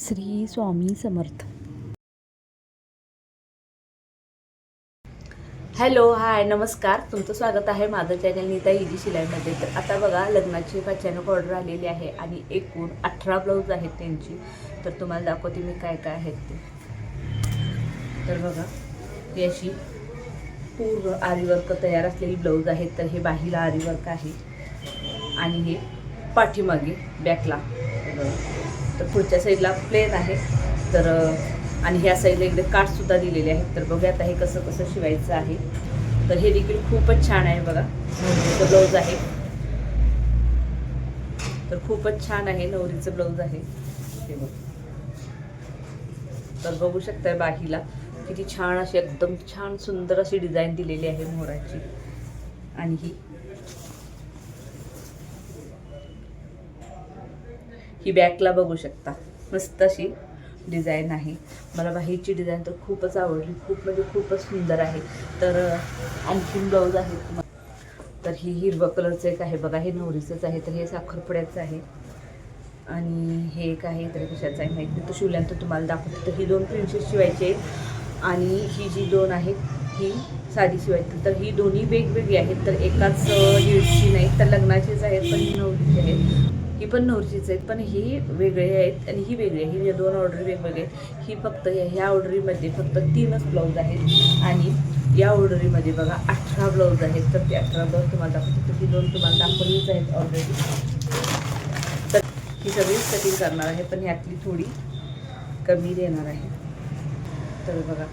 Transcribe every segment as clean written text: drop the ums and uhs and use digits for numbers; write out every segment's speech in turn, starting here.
Shri Swami Samarth. Hello, हाय, नमस्कार. तुमचं स्वागत आहे माझं चॅनल नीता इजी शिलाईमध्ये. तर आता बघा, लग्नाची एक अचानक ऑर्डर आलेली आहे आणि एकूण 18 ब्लाऊज आहेत त्यांची. तर तुम्हाला दाखवते मी काय काय आहेत ते. तर बघा, ही अशी पूर्ण आरीवर्क तयार असलेली ब्लाऊज आहेत. तर हे बाहीला आरीवर्क आहे आणि हे पाठीमागे बॅकला, तर पुढच्या साईडला प्लेन आहे. तर आणि ह्या साईडला इकडे काठसुद्धा दिलेले आहेत. तर बघूया आता हे कसं कसं शिवायचं आहे. तर हे देखील खूपच छान आहे. बघा, नवरीचं ब्लाऊज आहे. तर खूपच छान आहे, नवरीचं ब्लाऊज आहे हे बघ. तर बघू शकताय बाहीला किती छान अशी एकदम छान सुंदर अशी डिझाईन दिलेली आहे मोराची. आणि ही बॅकला बघू शकता, मस्त अशी डिझाईन आहे. मला बाहीची डिझाईन तर खूपच आवडली, खूप म्हणजे खूपच सुंदर आहे. तर आणखीन ब्लाऊज आहे तुम्हाला. तर ही हिरवा कलरचं एक आहे बघा, हे नवरीचंच आहे. तर हे साखरपुड्याचं आहे आणि हे एक आहे तर कशाचं आहे माहीत नाही. तो शिवल्यानंतर तुम्हाला दाखवते. तर ही 2 प्रिन्सेस शिवायची आहेत आणि ही जी 2 आहेत ही साधी शिवायची. तर ही दोन्ही वेगवेगळी आहेत. तर एकाच दीडची नाही, तर लग्नाचीच आहेत, पण ही नवरीची आहेत. ही पण नवरीचीच आहेत, पण ही वेगळे आहेत आणि ही वेगळी आहे. ही 2 ऑर्डर वेगवेगळे आहेत. ही फक्त ह्या ऑर्डरीमध्ये फक्त 3च ब्लाऊज आहेत आणि या ऑर्डरीमध्ये बघा 18 ब्लाऊज आहेत. तर ते 18 ब्लाऊज तुम्हाला दाखवते. तर ही 2 तुम्हाला दाखवलीच आहेत ऑलरेडी. तर ही सगळीच कटिंग करणार आहे, पण ह्यातली थोडी कमी देणार आहे. तर बघा,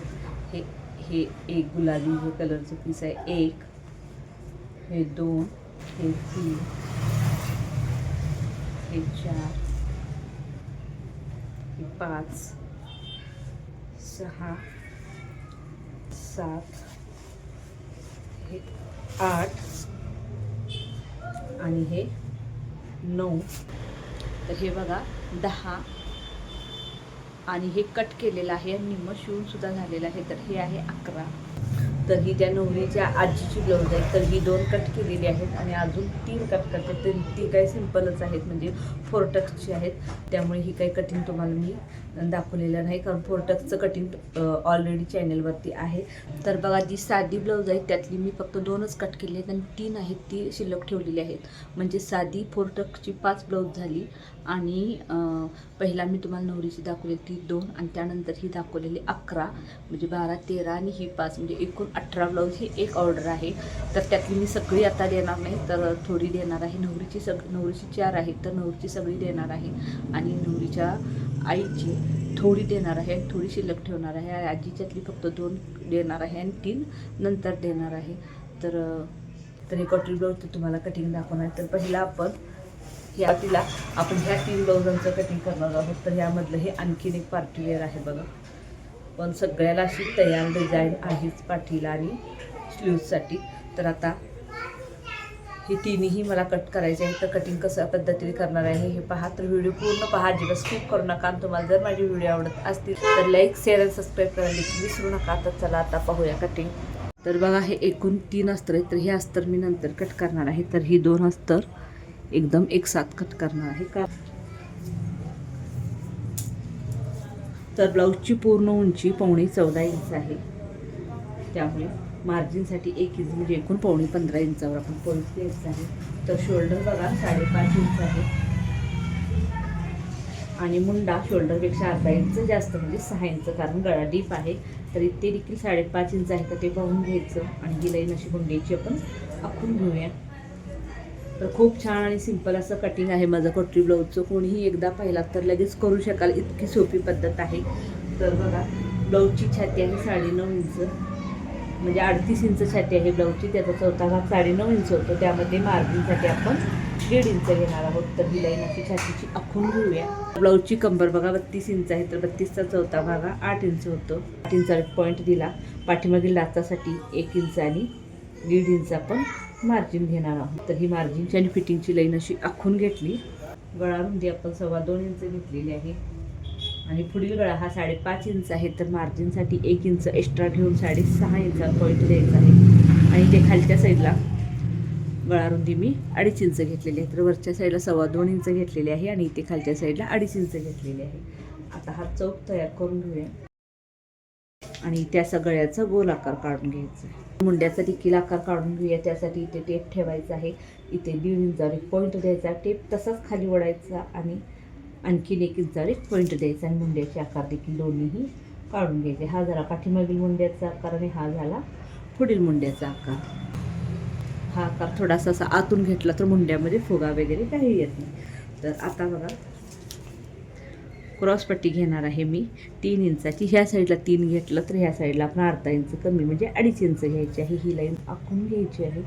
हे एक गुलाबी जे कलरचं पीस आहे, 1, हे 2, हे 3, हे 4, हे 5, 6, 7, हे 8 आणि हे 9. तर हे बघा 10 आणि हे कट केलेलं आहे आणि निम्म शिवून सुद्धा झालेलं आहे. तर हे आहे 11. तर ही त्या नवरीच्या आजीची ब्लाऊज आहे. तर ही 2 कट केलेली आहेत आणि अजून 3 कट करतात. तर ती काही सिंपलच आहेत, म्हणजे 4 टक्सची आहेत. त्यामुळे ही काही कटिंग तुम्हाला मी दाखवलेलं नाही, कारण 4 टक्सचं कटिंग ऑलरेडी चॅनलवरती आहे. तर बघा, जी साधी ब्लाऊज आहे त्यातली मी फक्त 2च कट केली आहेत आणि 3 आहेत ती शिल्लक ठेवलेली आहेत. म्हणजे साधी 4 टक्सची 5 ब्लाऊज झाली आणि पहिला मी तुम्हाला नवरीची दाखवलेली ती 2 आणि त्यानंतर ही दाखवलेली 11, म्हणजे 12, 13 आणि ही 5, म्हणजे एकूण 18 ब्लाऊज ही एक ऑर्डर आहे. तर त्यातली मी सगळी आता देणार नाही, तर थोडी देणार आहे. नवरीची 4 आहेत, तर नवरीची सगळी देणार आहे आणि नवरीच्या आईची थोडी देणार आहे, थोडी शिल्लक ठेवणार आहे. आजीच्यातली फक्त 2 देणार आहे आणि 3 नंतर देणार आहे. तर हे कटोरी ब्लाऊज तुम्हाला कटिंग दाखवणार आहे. तर पहिला आपण ह्या 3 ब्लाऊजांचं कटिंग करणार आहोत. तर ह्यामधलं हे आणखीन एक पार्टीवेअर आहे बघा, पण सगळ्याला अशी तयार डिझाईन आहेच पाठीला आणि स्लीव्जसाठी. तर आता हे तिन्ही मला कट करायचे आहे. तर कटिंग कसं पद्धतीने करणार आहे हे पहा. तर व्हिडिओ पूर्ण पहा, अजिबात स्किप करू नका. तुम्हाला जर माझे व्हिडिओ आवडत असतील तर लाईक, शेअर आणि सबस्क्राईब करायला देखील विसरू नका. तर चला आता पाहूया कटिंग. तर बघा, हे एकूण 3 अस्तर आहेत. तर हे अस्तर मी नंतर कट करणार आहे. तर ही 2 अस्तर एकदम एकसाथ कट करणार आहे का. तर ब्लाऊजची पूर्ण उंची 14.25 इंच आहे. त्यामुळे मार्जिनसाठी 1 इंच, म्हणजे एकूण 15.25 इंचावर आपण पोलीस द्यायचं आहे. तर शोल्डर बघा 5.5 इंच आहे आणि मुंडा शोल्डरपेक्षा अर्धा इंच जास्त, म्हणजे 6 इंच, कारण गळा डीप आहे. तर ते देखील 5.5 इंच आहे. तर ते पाहून घ्यायचं आणि ही लाईन अशी गुंड्याची आपण आखून घेऊया. तर खूप छान आणि सिंपल असं कटिंग आहे माझं कटोरी ब्लाऊजचं. कोणीही एकदा पाहिला तर लगेच करू शकाल, इतकी सोपी पद्धत आहे. तर बघा, ब्लाऊजची छाती आहे 9.5 इंच, म्हणजे 38 इंच छाती आहे ब्लाऊजची. त्याचा चौथा भाग 9.5 इंच होतो. त्यामध्ये मार्जिनसाठी आपण 1.5 इंच घेणार आहोत. तर ही लाईन अशी छातीची आखून घेऊया. ब्लाऊजची कंबर बघा 32 इंच आहे. तर 32चा चौथा भाग 8 इंच होतो. 8 इंचा पॉईंट दिला. पाठीमागील लाचासाठी 1 इंच आणि 1.5 इंच आपण मार्जिन घेणार आहोत. तर ही मार्जिनची आणि फिटिंगची लाईन अशी आखून घेतली. गळा रुंदी आपण 2.25 इंच घेतलेली आहे आणि पुढील गळा हा 5.5 इंच आहे. तर मार्जिनसाठी 1 इंच एक्स्ट्रा घेऊन 6.5 इंचा पॉईंट द्यायचा आहे. आणि ते खालच्या साईडला गळा रुंदी मी 2.5 इंच घेतलेली आहे. तर वरच्या साईडला 2.25 इंच घेतलेली आहे आणि इथे खालच्या साईडला 2.5 इंच घेतलेली आहे. आता हा चौक तयार करून घेऊया आणि त्या सगळ्याचा गोल आकार काढून घ्यायचा आहे. मुंड्याचा देखील आकार काढून घेऊया. त्यासाठी इथे टेप ठेवायचा आहे. इथे 1.5 इंचावर एक पॉईंट द्यायचा. टेप तसाच खाली ओढायचा आणि आणखीन 1 इंचावर एक पॉईंट द्यायचा आणि मुंड्याचे आकार देखील दोन्हीही काढून घ्यायचे. हा झाला पाठीमागील मुंड्याचा आकार आणि हा झाला पुढील मुंड्याचा आकार. हा आकार थोडासा असा आतून घेतला तर मुंड्यामध्ये फुगा वगैरे काही येत नाही. तर आता बघा क्रॉसपट्टी घेणार आहे मी 3 इंचाची. ह्या साईडला 3 घेतलं तर ह्या साईडला आपण अर्धा इंच कमी म्हणजे 2.5 इंच घ्यायची आहे. ही लाईन आखून घ्यायची आहे.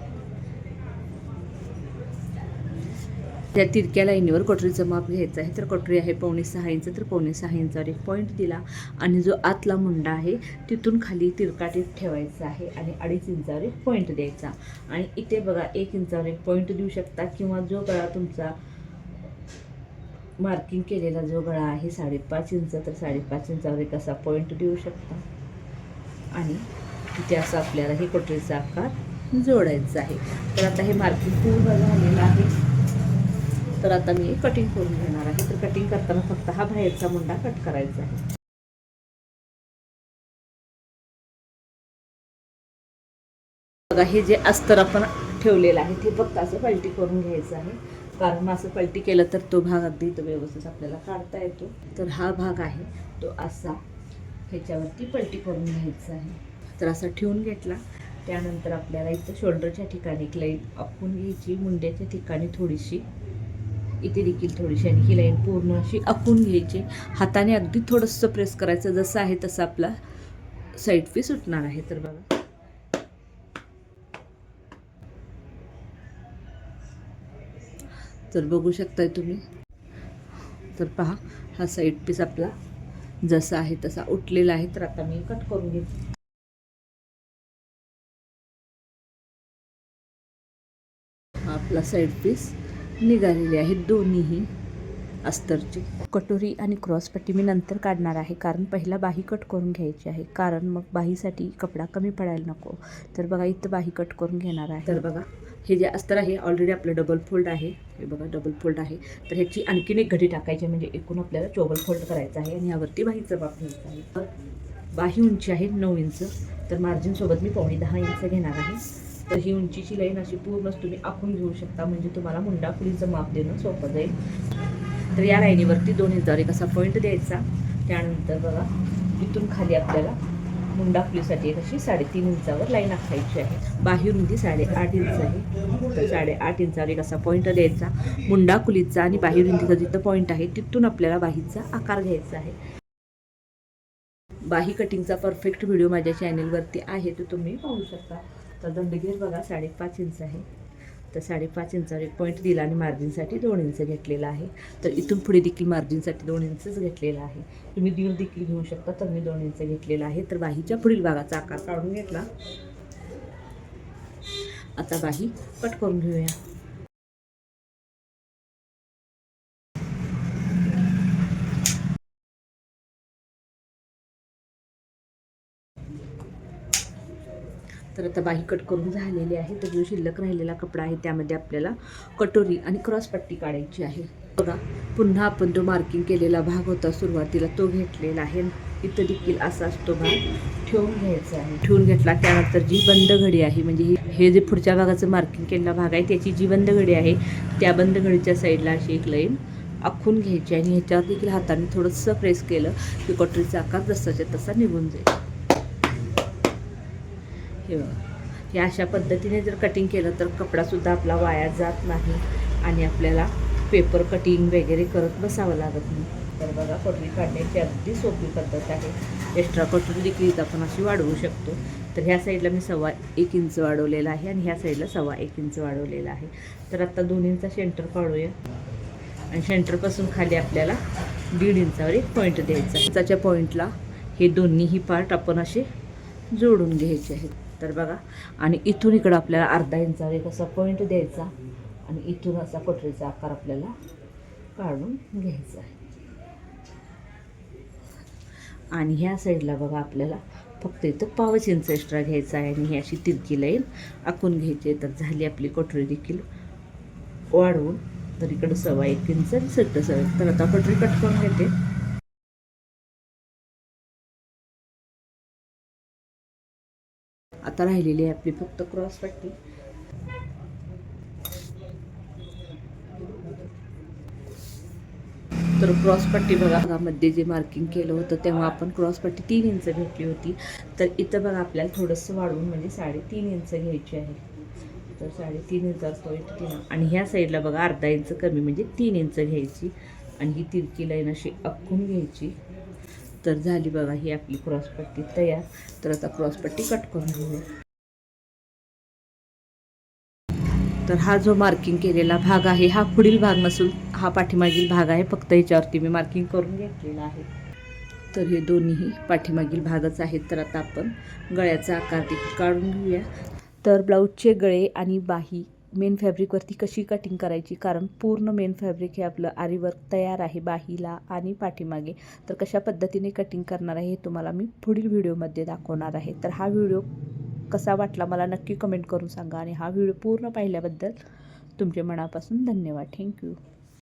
त्या तिरक्या लाईनीवर कटोरीचं माप घ्यायचं आहे. तर कटोरी आहे 5.25 इंच, तर 5.25 इंचावर एक पॉईंट दिला आणि जो आतला मुंडा आहे तिथून खाली तिरका टेप ठेवायचा आहे आणि 2.5 इंचावर एक पॉईंट द्यायचा. आणि इथे बघा 1 इंचावर एक पॉईंट देऊ शकता किंवा जो गळा तुमचा मार्किंग केलेला जो गळा आहे 5.5 इंच, तर 5.5 इंचावर एक असा पॉईंट देऊ शकता. आणि तिथे असं आपल्याला हे कटोरीचा आकार जोडायचा आहे. तर आता हे मार्किंग पूर्ण झालेलं आहे. तर आता मी कटिंग करून घेणार आहे. तर कटिंग करताना फक्त हा बाहेरचा मुंडा कट करायचा आहे. बघा हे जे अस्तर आपण ठेवलेलं आहे ते फक्त असं पलटी करून घ्यायचं आहे. कारण असं पलटी केलं तर तो भाग अगदी तो व्यवस्थित आपल्याला काढता येतो. तर हा भाग आहे तो असा ह्याच्यावरती पलटी करून घ्यायचा आहे. तर असा ठेवून घेतला. त्यानंतर आपल्याला इथं शोल्डरच्या ठिकाणी एक लाईन आखून घ्यायची. मुंड्याच्या ठिकाणी थोडीशी, इथे देखील थोडीशी आणि ही लाईन पूर्ण अशी आखून घ्यायची. हाताने अगदी थोडंसं प्रेस करायचं. जसं आहे तसं आपला साईड पीस सुटणार आहे. तर बघा तर बघू शकताय तुम्ही. तर पहा हा साईड पीस आपला जसा आहे तसा उठलेला आहे. तर आता मी कट करून घेते. हा आपला साईड पीस निघालेले आहेत दोन्हीही अस्तरची. कटोरी आणि क्रॉसपट्टी मी नंतर काढणार आहे कारण पहिला बाही कट करून घ्यायची आहे. कारण मग बाहीसाठी कपडा कमी पडायला नको. तर बघा इथं बाही कट करून घेणार आहे. तर बघा हे जे अस्तर आहे ऑलरेडी आपलं डबल फोल्ड आहे. हे बघा डबल फोल्ड आहे. तर ह्याची आणखीन एक घडी टाकायची म्हणजे एकूण आपल्याला डबल फोल्ड करायचं आहे आणि यावरती बाहीचं माप घ्यायचं आहे. तर बाही उंची आहे 9 इंच. तर मार्जिनसोबत मी 9.25 इंच घेणार आहे. तर ही उंचीची लाईन अशी पूर्णच तुम्ही आखून घेऊ शकता म्हणजे तुम्हाला मुंडा फुलीचं माप देणं सोपं जाईल. तर या लाईनीवरती 2 इंचावर एक असा पॉईंट द्यायचा. त्यानंतर बघा इथून खाली आपल्याला मुंडा फुलीसाठी एक अशी 3.5 इंचावर लाईन आखायची आहे. बाही रुंदी 8.5 इंच आहे. तर 8.5 इंचावर एक असा पॉईंट द्यायचा. मुंडा फुलीचा आणि बाही रुंदीचा जिथं पॉईंट आहे तिथून आपल्याला बाहीचा आकार घ्यायचा आहे. बाही कटिंगचा परफेक्ट व्हिडिओ माझ्या चॅनेलवरती आहे तो तुम्ही पाहू शकता. तर दंडगेर बघा 5.5 इंच आहे. तर 5.5 इंचावर एक पॉईंट दिला आणि मार्जिनसाठी 2 इंच घेतलेला आहे. तर इथून पुढे देखील मार्जिनसाठी 2 इंचच घेतलेला आहे. तुम्ही 1.5 देखील घेऊ शकता. तर मी 2 इंच घेतलेला आहे. तर बाहीच्या पुढील भागाचा आकार काढून घेतला. आता बाही कट करून घेऊया. तर आता बाही कट करून झालेली आहे. तर जो शिल्लक राहिलेला कपडा आहे त्यामध्ये आपल्याला कटोरी आणि क्रॉसपट्टी काढायची आहे. बघा पुन्हा आपण जो मार्किंग केलेला भाग होता सुरुवातीला तो घेतलेला आहे. इथं देखील असाच तो भाग ठेवून घ्यायचा आहे. ठेवून घेतला त्यानंतर जी बंद घडी आहे म्हणजे हे जे पुढच्या भागाचं मार्किंग केलेला भाग आहे त्याची जी बंद घडी आहे त्या बंद घडीच्या साईडला अशी एक लाईन आखून घ्यायची आणि ह्याच्यावर देखील हाताने थोडंसं प्रेस केलं की कटोरीचा आकार जसाच्या तसा निघून जाईल. हे बघा हे अशा पद्धतीने जर कटिंग केलं तर कपडासुद्धा आपला वाया जात नाही आणि आपल्याला पेपर कटिंग वगैरे करत बसावं लागत नाही. तर बघा कटोरी काढण्याची अगदी सोपी पद्धत आहे. एक्स्ट्रा कटोरी देखील आपण अशी वाढवू शकतो. तर ह्या साईडला मी 1.25 इंच वाढवलेला आहे आणि ह्या साईडला 1.25 इंच वाढवलेला आहे. तर आता 2 इंचा सेंटर काढूया आणि सेंटरपासून खाली आपल्याला 1.5 इंचावर एक पॉईंट द्यायचा. इंचाच्या पॉईंटला हे दोन्हीही पार्ट आपण असे जोडून घ्यायचे आहेत. तर बघा आणि इथून इकडं आपल्याला अर्धा इंचावर एक असा पॉईंट द्यायचा आणि इथून असा कटोरीचा आकार आपल्याला काढून घ्यायचा आहे. आणि ह्या साईडला बघा आपल्याला फक्त इथं 1.25 इंच एक्स्ट्रा घ्यायचा आहे आणि ही अशी तिरकी लाईन आखून घ्यायची. तर झाली आपली कटोरी देखील वाढवून. तर इकडं 1.25 इंच आणि 1.5. तर आता कटोरी कट करून घेते. आता राहिलेली आहे आपली फक्त क्रॉस पट्टी. तर क्रॉस पट्टी बघा, मध्ये जे मार्किंग केलं होतं तेव्हा आपण क्रॉस पट्टी 3 इंच घेतली होती. तर इथं बघा आपल्याला थोडंसं वाढवून म्हणजे 3.5 इंच घ्यायची आहे. तर 3.5 इंच आणि ह्या साईडला बघा अर्धा इंच कमी म्हणजे 3 इंच घ्यायची आणि ही तिरकी लाईन अशी आखून घ्यायची. तर झाली बघा ही आपली क्रॉस पट्टी तयार. तर आता क्रॉस पट्टी कट करून घेऊया. तर हा जो मार्किंग केलेला भाग आहे हा पुढील भाग नसून हा पाठीमागील भाग आहे. फक्त ह्याच्यावरती मी मार्किंग करून घेतलेलं आहे. तर हे दोन्हीही पाठीमागील भागच आहेत. तर आता आपण गळ्याचा आकार देखील काढून घेऊया. तर ब्लाऊजचे गळे आणि बाही मेन फॅब्रिकवरती कशी कटिंग करायची, कारण पूर्ण मेन फॅब्रिक हे आपलं आरी वर्क तयार आहे बाहीला आणि पाठीमागे. तर कशा पद्धतीने कटिंग करणार आहे हे तुम्हाला मी पुढील व्हिडिओमध्ये दाखवणार आहे. तर हा व्हिडिओ कसा वाटला मला नक्की कमेंट करून सांगा आणि हा व्हिडिओ पूर्ण पाहिल्याबद्दल तुमचे मनापासून धन्यवाद. थँक्यू.